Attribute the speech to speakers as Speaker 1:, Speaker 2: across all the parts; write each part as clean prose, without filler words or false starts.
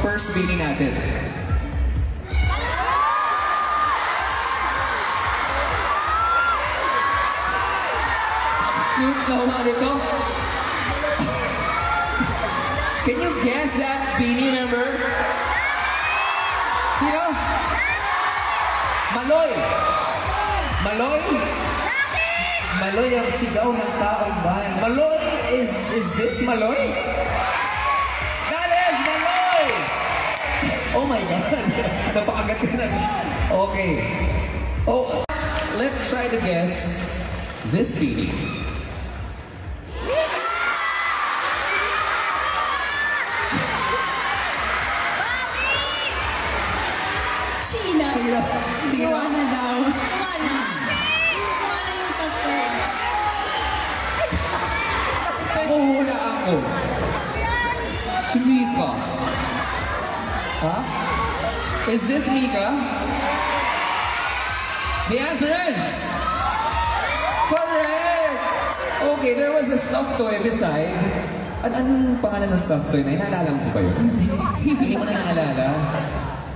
Speaker 1: first meeting natin? Cute naman ito. Can you guess that Beanie member? Sino? Maloy! Maloy? Maloy ang sigaw ng taong bayan. Maloy, is this Maloy? That is Maloy! Oh my God! Napakagat ka na. Okay. Oh, let's try to guess this Beanie.
Speaker 2: Sheena.
Speaker 1: Sino?
Speaker 2: Joanna daw. Joanna. Joanna yung software.
Speaker 1: Hula ako. Si Mika. Ha? Is this Mika? The answer is correct! Okay, there was a stuffed toy beside. Anong pangalan ng stuffed toy na? Inaalala mo ba yun? Hindi mo na naalala?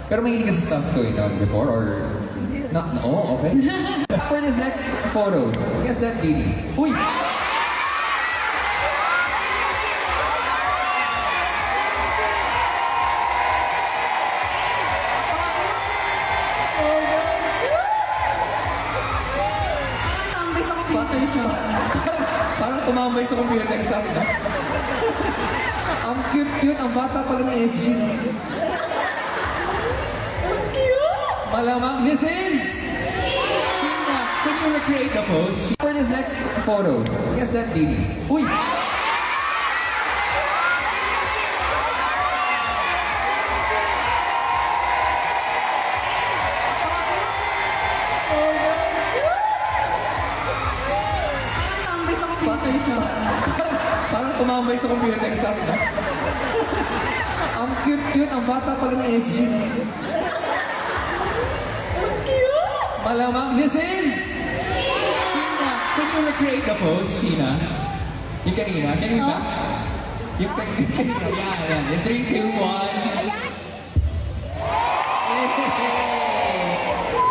Speaker 1: Pero mahilig ka sa stuffed toy na before or... Not, no, okay. For this next photo, guess that Beanie. Uy! Parang tumambay sa computer shop na. Ang cute-cute, ang bata pala ng SG. Malamang this is Sheena. Can you recreate the pose? For this next photo, guess that Beanie. Uy! Parang tumambay sa computer shop na. Ang cute-cute, ang bata pala ng SG. Malamang this is Sheena. Can you recreate the pose, Sheena? Yung kanina? Kanina? Yung kanina? Yan. In 3, 2, 1.
Speaker 2: Ayan.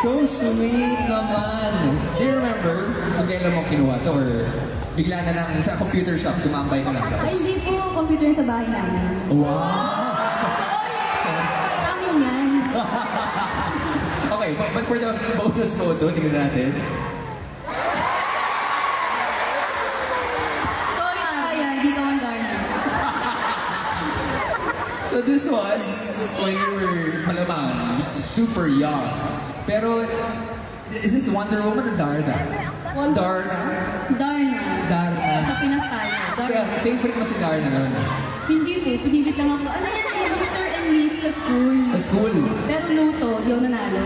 Speaker 1: So sweet naman. Do you remember kung kailan mo kinuha to or bigla na lang sa computer shop, tumambay ka lang tapos?
Speaker 2: Ay, hindi po. Computer sa bahay namin.
Speaker 1: Wow!
Speaker 2: Amin yan.
Speaker 1: Okay, but for the bonus photo, tingnan natin.
Speaker 2: Sorry, kaya. Hindi ka man Darna.
Speaker 1: So this was when you were malamang super young. Pero, is this Wonder Woman or Darna? Darna?
Speaker 2: Darna.
Speaker 1: Darna.
Speaker 2: Sa Pinas tayo.
Speaker 1: Kaya,
Speaker 2: Darna.
Speaker 1: favorite mo si Darna noon?
Speaker 2: Hindi po. Pinilit lang ako. Ano yan? Mr. and Miss sa school.
Speaker 1: Sa school?
Speaker 2: Pero luto. Di ako nanalo.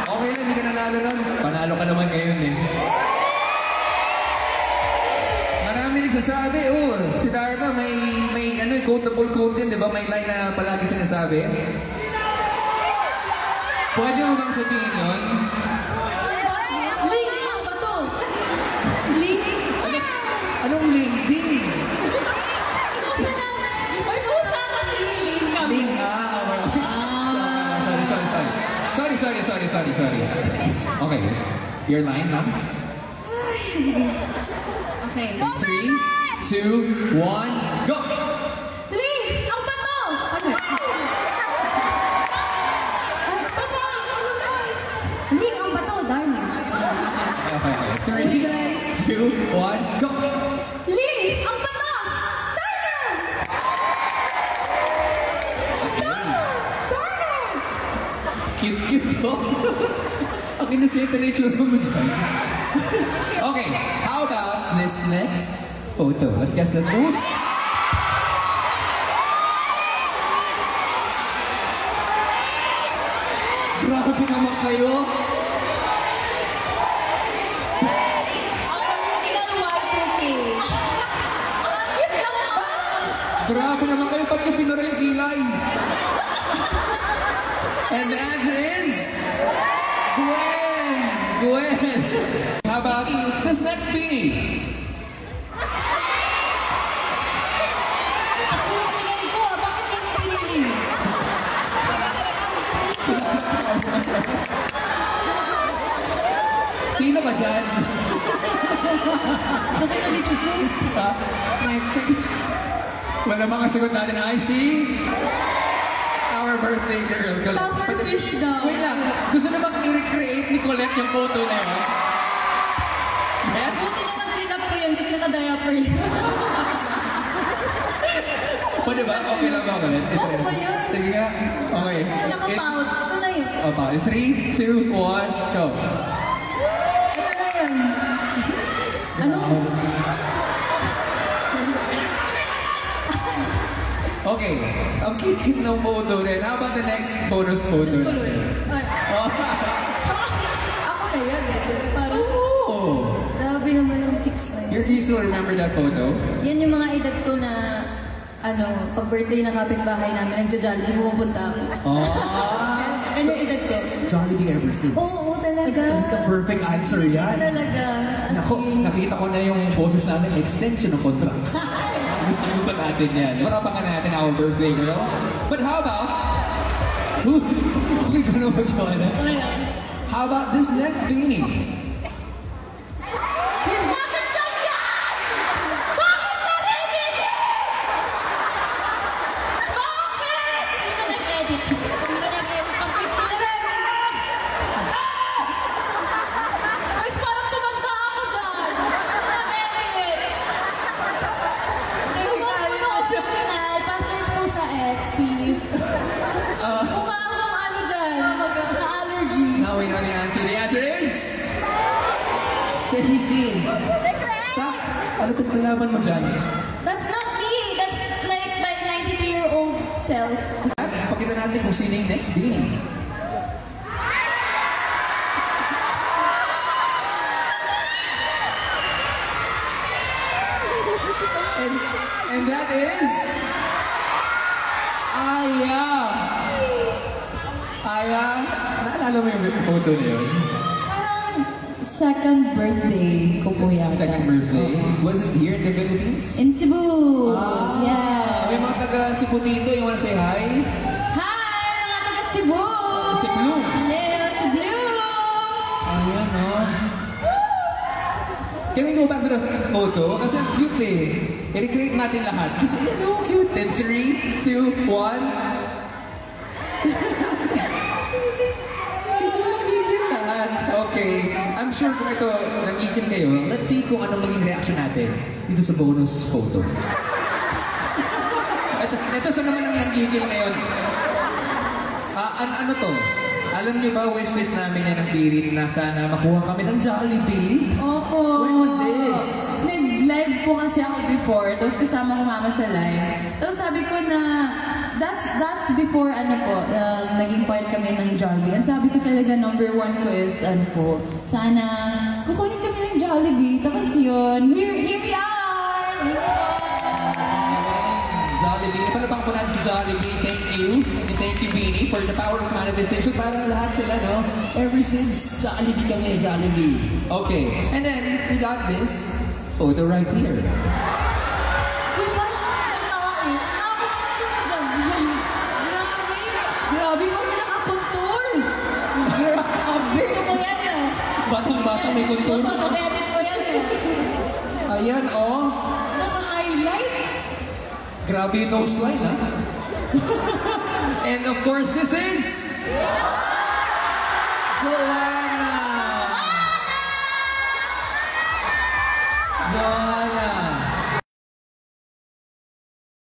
Speaker 1: Okay lang, hindi ka nanalo nun. Panalo ka naman ngayon eh. Marami nagsasabi, si Darna may quotable quote din, di ba? May line na palagi sinasabi. Pwede mo bang sabihin yun?
Speaker 2: Link! Ang bato! Link!
Speaker 1: Anong link? Ding!
Speaker 2: Pusa na! Ay, pusa kasi! Link kami.
Speaker 1: Link, Sorry. Okay, your line, ma'am?
Speaker 2: Okay.
Speaker 1: 3, 2, 1, go!
Speaker 2: Link! Ang bato! Ano? Link ang bato, Darna.
Speaker 1: Okay.
Speaker 2: Ready,
Speaker 1: 3,
Speaker 2: guys?
Speaker 1: 2, 1, go!
Speaker 2: Link ang bato! Darna! Darna!
Speaker 1: Cute to. Ang inosente na itsura mo dyan. Okay, how about this next photo? Let's guess the food. Grabe naman kayo.
Speaker 2: Ang original Y2K. Yun lang ba?
Speaker 1: Grabe naman kayo. Ba't nyo pinara yung kilay? And the answer is... Gwen! How about this next Beanie?
Speaker 2: Ako yung singin ko, bakit yung pinili mo?
Speaker 1: Sino ka dyan? Ha?
Speaker 2: Mic check.
Speaker 1: Wala mga sagot natin. I see our birthday girl.
Speaker 2: Pufferfish daw.
Speaker 1: Wait lang. Gusto na bang i-recreate ni Colette yung photo na yun? Yes?
Speaker 2: Buti na lang clean up ko yun kasi naka-diaper yun.
Speaker 1: O diba? Okay lang ba, Colette?
Speaker 2: Ano ba yun?
Speaker 1: Sige nga. Okay.
Speaker 2: Nakapout. Ito na yun.
Speaker 1: Okay. 3, 2, 1, go.
Speaker 2: Ito na yun. Ano?
Speaker 1: Okay. Ang cute-cute ng photo rin. How about the next bonus photo?
Speaker 2: Diyos ko, Lord. Ay,
Speaker 1: Oh.
Speaker 2: ako na yan. Parang,
Speaker 1: Oh.
Speaker 2: grabe naman ang chicks na yun.
Speaker 1: You still remember that photo?
Speaker 2: Yan yung mga edad ko na, pag birthday ng kapitbahay namin, nagja-jolly, pumupunta ako.
Speaker 1: Oh.
Speaker 2: Ganyan yung edad ko.
Speaker 1: Jollibee ever since.
Speaker 2: Oo, talaga.
Speaker 1: The perfect answer yan.
Speaker 2: Talaga. As
Speaker 1: Nako,
Speaker 2: in.
Speaker 1: nakita ko na yung boses namin, extension ng contract. Gusto natin yan. Marapangan natin our birthday girl. But how about... Okay ka naman, Joanna. How about this next beanie?
Speaker 2: Bakit ganyan? Bakit narinig? Bakit? Sino nag-edit? Sino nag-edit ang picture? Guys, parang tumanda ako dyan. Nag-edit. Lumos mo na ako kanal. Pa-search po sa X, please. Mukha akong ano dyan, na-allergy.
Speaker 1: Now we know the answer. The answer is... Stacy. Sak, ano kung nalaman mo dyan?
Speaker 2: That's not me. That's like my 92-year-old self.
Speaker 1: At pakita natin kung sino yung next beanie. And that is... Aya. Aya, naalala mo yung photo na yun?
Speaker 2: Parang second birthday ko po yata.
Speaker 1: Second birthday. Was it here in the Philippines?
Speaker 2: In Cebu.
Speaker 1: Ah.
Speaker 2: Yeah.
Speaker 1: May mga taga Cebu dito, you wanna say hi?
Speaker 2: Hi, mga taga Cebu!
Speaker 1: Si Blooms.
Speaker 2: Hello, si Blooms!
Speaker 1: Ayan, no? Can we go back to the photo? Kasi ang cute eh. I-recreate natin lahat. Kasi yan, no? Cute. And 3, 2, 1. Okay. I'm sure kung ito nagigil kayo, let's see kung anong maging reaction natin dito sa bonus photo. Ito sa naman ang nagigil ngayon. Ano to? Alam niyo ba, wishlist namin yan ng Pirit na sana makuha kami ng Jollibee?
Speaker 2: Opo.
Speaker 1: When was this?
Speaker 2: Nag-live po kasi ako before, tapos kasama ko mama sa live. Tapos sabi ko na, that's before naging part kami ng Jollibee. And sabi ko talaga, number one ko is, sana kukunin kami ng Jollibee. Tapos yun, here we are!
Speaker 1: Jollibee. Napalabang po natin si Jollibee. Thank you. And thank you, Beanie, for the power of manifestation. Parang lahat sila, no? Ever since Jollibee kami, Jollibee. Okay. And then, we got this photo right here.
Speaker 2: Uy, parang nagtawa eh. Tapos dyan. Grabe pa mo nakapuntor. Grabe mo yan ah.
Speaker 1: Batang-bata may kontur.
Speaker 2: Edit mo yan ah.
Speaker 1: Ayan, oh.
Speaker 2: Naka-highlight.
Speaker 1: Grabe yung nose line, ha? And of course, this is... Joanna! Joanna!